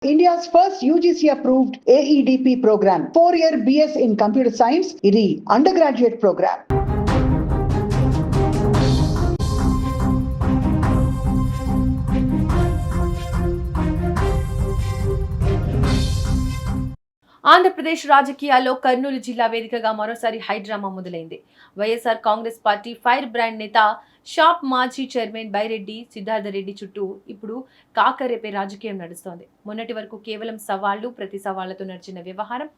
India's first UGC-approved AEDP program, 4-year BS in Computer Science, ఇది undergraduate program. Andhra Pradesh రాజకీయాల్లో కర్నూలు జిల్లా వేదికగా మరోసారి హైడ్రామా మొదలైంది. YSR Congress party fire brand నేత షాప్ మాజీ చైర్మన్ బైరెడ్డి సిద్ధార్థరెడ్డి చుట్టూ ఇప్పుడు కాకరేపే రాజకీయం నడుస్తోంది. మొన్నటి వరకు కేవలం సవాళ్లు ప్రతి సవాళ్లతో నడిచిన వ్యవహారం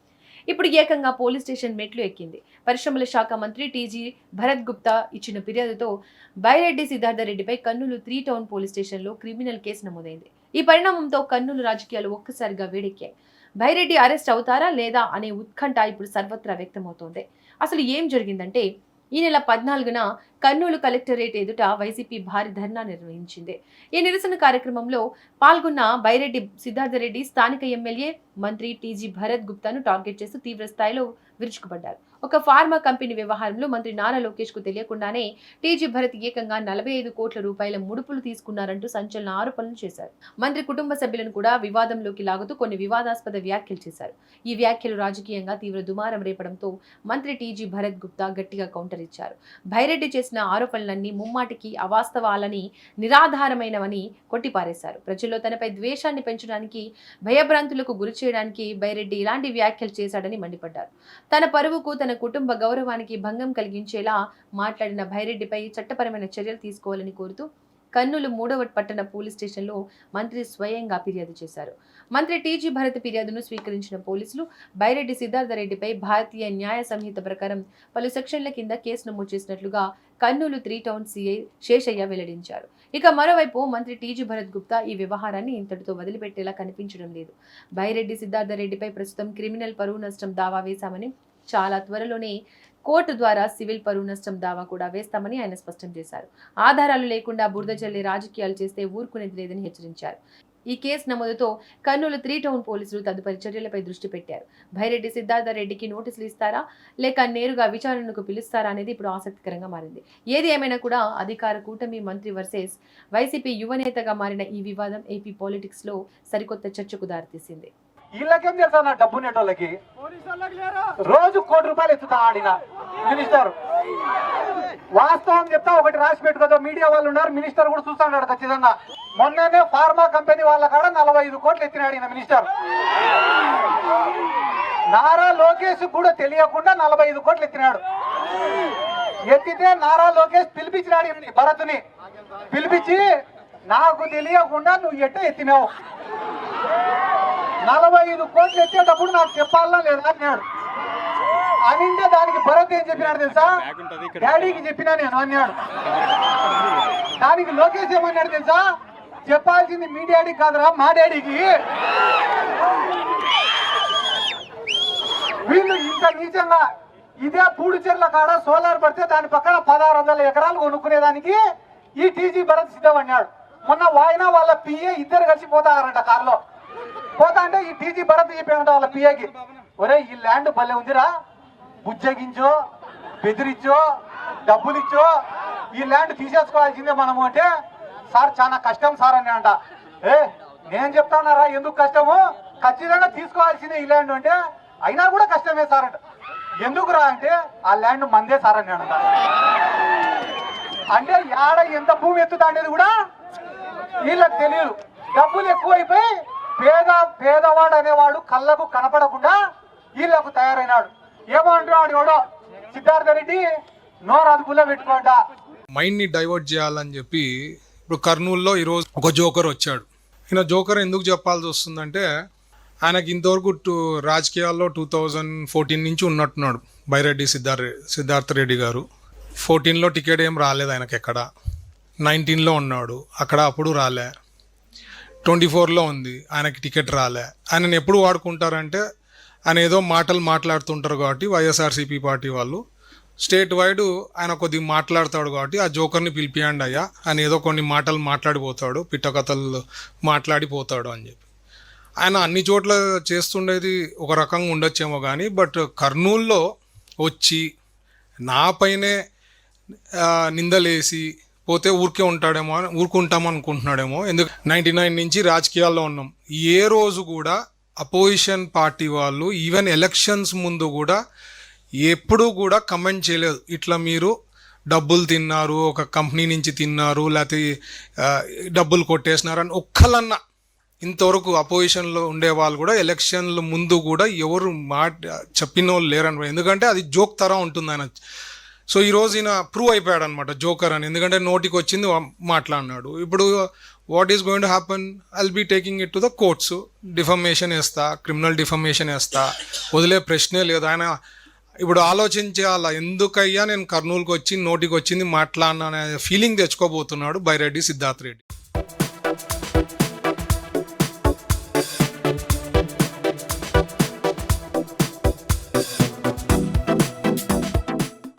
ఇప్పుడు ఏకంగా పోలీస్ స్టేషన్ మెట్లు ఎక్కింది. పరిశ్రమల శాఖ మంత్రి టీజీ భరత్ గుప్తా ఇచ్చిన ఫిర్యాదుతో బైరెడ్డి సిద్ధార్థరెడ్డిపై కర్నూలు 3 టౌన్ పోలీస్ స్టేషన్లో క్రిమినల్ కేసు నమోదైంది. ఈ పరిణామంతో కర్నూలు రాజకీయాలు ఒక్కసారిగా వేడెక్కాయి. బైరెడ్డి అరెస్ట్ అవుతారా లేదా అనే ఉత్కంఠ ఇప్పుడు సర్వత్రా వ్యక్తమవుతోంది. అసలు ఏం జరిగిందంటే, ఈ నెల 14న కర్నూలు కలెక్టరేట్ ఎదుట వైసీపీ భారీ ధర్నా నిర్వహించింది. ఈ నిరసన కార్యక్రమంలో పాల్గొన్న బైరెడ్డి సిద్ధార్థరెడ్డి స్థానిక ఎమ్మెల్యే మంత్రి టీజీ భరత్ గుప్తాను టార్గెట్ చేస్తూ తీవ్ర స్థాయిలో విరుచుకుపడ్డారు. ఒక ఫార్మా కంపెనీ వ్యవహారంలో మంత్రి నారా లోకేష్ కు తెలియకుండానే టీజీ భరత్ ఏకంగా 45 కోట్ల రూపాయల ముడుపులు తీసుకున్నారంటూ సంచలన ఆరోపణలు చేశారు. మంత్రి కుటుంబ సభ్యులను కూడా వివాదంలోకి లాగుతూ కొన్ని వివాదాస్పద వ్యాఖ్యలు చేశారు. ఈ వ్యాఖ్యలు రాజకీయంగా తీవ్ర దుమారం రేపడంతో మంత్రి టీజీ భరత్ గుప్తా గట్టిగా కౌంటర్ ఇచ్చారు. బైరెడ్డి చేసిన ఆరోపణలన్నీ ముమ్మాటికి అవాస్తవాలని, నిరాధారమైనవని కొట్టిపారేశారు. ప్రజల్లో తనపై ద్వేషాన్ని పెంచడానికి, భయభ్రాంతులకు గురి చేయడానికి బైరెడ్డి ఇలాంటి వ్యాఖ్యలు చేశాడని మండిపడ్డారు. తన పరువుకు, తన కుటుంబ గౌరవానికి భంగం కలిగించేలా మాట్లాడిన బైరెడ్డిపై చట్టపరమైన చర్యలు తీసుకోవాలని కోరుతూ కర్నూలు 3వ పట్టణ పోలీస్ స్టేషన్లో మంత్రి స్వయంగా ఫిర్యాదు చేశారు. మంత్రి టీజీ భరత్ ఫిర్యాదును స్వీకరించిన పోలీసులు బైరెడ్డి సిద్ధార్థరెడ్డిపై భారతీయ న్యాయ సంహిత ప్రకారం పలు సెక్షన్ల కింద కేసు నమోదు చేసినట్లుగా కర్నూలు 3 టౌన్ సీఐ శేషయ్య వెల్లడించారు. ఇక మరోవైపు మంత్రి టీజీ భరత్ గుప్తా ఈ వ్యవహారాన్ని ఇంతటితో వదిలిపెట్టేలా కనిపించడం లేదు. బైరెడ్డి సిద్ధార్థరెడ్డిపై ప్రస్తుతం క్రిమినల్ పరువు నష్టం దావా వేశామని, చాలా త్వరలోనే కోర్టు ద్వారా సివిల్ పరువు నష్టం దావా కూడా వేస్తామని ఆయన స్పష్టం చేశారు. ఆధారాలు లేకుండా బురద జల్లే రాజకీయాలు చేస్తే ఊరుకునేది లేదని హెచ్చరించారు. ఈ కేసు నమోదుతో కర్నూలు 3 టౌన్ పోలీసులు తదుపరి చర్యలపై దృష్టి పెట్టారు. బైరెడ్డి సిద్ధార్థరెడ్డికి నోటీసులు ఇస్తారా లేక నేరుగా విచారణకు పిలుస్తారా అనేది ఇప్పుడు ఆసక్తికరంగా మారింది. ఏది ఏమైనా కూడా అధికార కూటమి మంత్రి వర్సెస్ వైసీపీ యువనేతగా మారిన ఈ వివాదం ఏపీ పాలిటిక్స్ లో సరికొత్త చర్చకు దారితీసింది. వీళ్ళకేం తెలుసా, నా డబ్బు నెటోళ్ళకి రోజు ₹1 కోటి ఎత్తుతా ఆడిన మినిస్టర్. వాస్తవం చెప్తా, ఒకటి రాసి పెట్టుకోదా, మీడియా వాళ్ళు ఉన్నారు, మినిస్టర్ కూడా చూస్తాడు ఖచ్చితంగా. మొన్ననే ఫార్మా కంపెనీ వాళ్ళ కాడ 45 కోట్లు ఎత్తినాడు ఈయన మినిస్టర్. నారా లోకేష్ కూడా తెలియకుండా 45 కోట్లు ఎత్తినాడు. ఎత్తితే నారా లోకేష్ పిలిపించినాడు భరత్ని, పిలిపించి నాకు తెలియకుండా నువ్వు ఎట్ట ఎత్తినావు, 45 కోట్లు ఎత్తేటప్పుడు నాకు చెప్పాలా లేదా అన్నాడు. అనింటే దానికి భరత్ ఏం చెప్పినాడు తెలుసా, డాడీకి చెప్పినా నేను అన్నాడు. దానికి లోకేష్ ఏమన్నాడు తెలుసా, చెప్పాల్సింది మీ డాడీకి కాదురా మా డాడీకి. వీళ్ళు ఇంత నీచంగా ఇదే పూడిచెర్ల కాడ సోలార్ పడితే దాని పక్కన 1600 ఎకరాలు కొనుక్కునేదానికి ఈ టీజీ భరత్ సిద్ధం అన్నాడు. మొన్న వాయినా వాళ్ళ పిఏ ఇద్దరు కలిసి పోతారంట కారులో. పోతా అంటే ఈ టీజీ భరత్ చెప్పాడంట వాళ్ళ పిఏకి, ఒరే ఈ ల్యాండ్ భలే ఉందిరా, బుజ్జగించో, బెదిరించో, డబ్బులు ఇచ్చో ఈ ల్యాండ్ తీసేసుకోవాల్సిందే మనము. అంటే సార్ చాలా కష్టం సార్ అని అంట. నేను చెప్తానారా ఎందుకు కష్టము, ఖచ్చితంగా తీసుకోవాల్సిందే ఈ ల్యాండ్ అంటే, అయినా కూడా కష్టమే సార్ అంట. ఎందుకురా అంటే ఆ ల్యాండ్ మందే సార్ అని అంట. అంటే యాడ ఎంత భూమి ఎత్తుతా అనేది కూడా వీళ్ళకి తెలియదు. డబ్బులు ఎక్కువైపోయి పేదవాడు అనేవాడు కళ్ళకు కనపడకుండా వీళ్ళకు తయారైనాడు. ఏమో అంటున్నాడు ఎవడో సిద్ధార్థరెడ్డి, నోరు అదుపులో పెట్టుకోండా. మైండ్ ని డైవర్ట్ చేయాలని చెప్పి ఇప్పుడు కర్నూలులో ఈరోజు ఒక జోకర్ వచ్చాడు. ఈయన జోకర్ ఎందుకు చెప్పాల్సి వస్తుందంటే, ఆయనకి ఇంతవరకు రాజకీయాల్లో 2014 నుంచి ఉన్నట్టున్నాడు బైరెడ్డి సిద్ధార్థరెడ్డి గారు. 14లో టికెట్ ఏం రాలేదు ఆయనకి, ఎక్కడ 19లో ఉన్నాడు, అక్కడ అప్పుడు రాలే. 24లో ఉంది, ఆయనకి టికెట్ రాలే. ఆయనను ఎప్పుడు వాడుకుంటారంటే, ఆయన ఏదో మాటలు మాట్లాడుతుంటారు కాబట్టి వైఎస్ఆర్సీపీ పార్టీ వాళ్ళు స్టేట్ వైడ్ ఆయన కొద్దిగా మాట్లాడతాడు కాబట్టి ఆ జోకర్ని పిలిపియండి అయ్యా, ఆయన ఏదో కొన్ని మాటలు మాట్లాడిపోతాడు, పిట్టకథలు మాట్లాడిపోతాడు అని చెప్పి. ఆయన అన్ని చోట్ల చేస్తుండేది ఒక రకంగా ఉండొచ్చేమో కానీ, బట్ కర్నూల్లో వచ్చి నాపైనే నిందలేసి పోతే ఊరికే ఉంటాడేమో అని ఊరుకుంటాం అనుకుంటున్నాడేమో. ఎందుకు 99 నుంచి రాజకీయాల్లో ఉన్నాం. ఏ రోజు కూడా అపోజిషన్ పార్టీ వాళ్ళు ఈవెన్ ఎలక్షన్స్ ముందు కూడా ఎప్పుడూ కూడా కమెంట్ చేయలేదు ఇట్లా మీరు డబ్బులు తిన్నారు, ఒక కంపెనీ నుంచి తిన్నారు, లేకపోతే డబ్బులు కొట్టేసినారు అని ఒక్కలన్నా ఇంతవరకు అపోజిషన్లో ఉండే వాళ్ళు కూడా ఎలక్షన్ల ముందు కూడా ఎవరు చెప్పిన వాళ్ళు లేరనమాట. ఎందుకంటే అది జోక్ తరం ఉంటుంది ఆయన. సో ఈరోజు ఈయన ప్రూవ్ అయిపోయాడు అనమాట జోకర్ అని. ఎందుకంటే నోటికి వచ్చింది మాట్లాడినాడు. ఇప్పుడు what is going to happen, I'll be taking it to the courts. Defamation వేస్తా, క్రిమినల్ డిఫమేషన్ వేస్తా, వదిలే ప్రశ్నే లేదు. ఆయన ఇప్పుడు ఆలోచించాలా, ఎందుకయ్యా నేను కర్నూలుకి వచ్చి నోటికి వచ్చింది మాట్లాడినా అనే ఫీలింగ్ తెచ్చుకోబోతున్నాడు బైరెడ్డి సిద్ధార్థ్ రెడ్డి.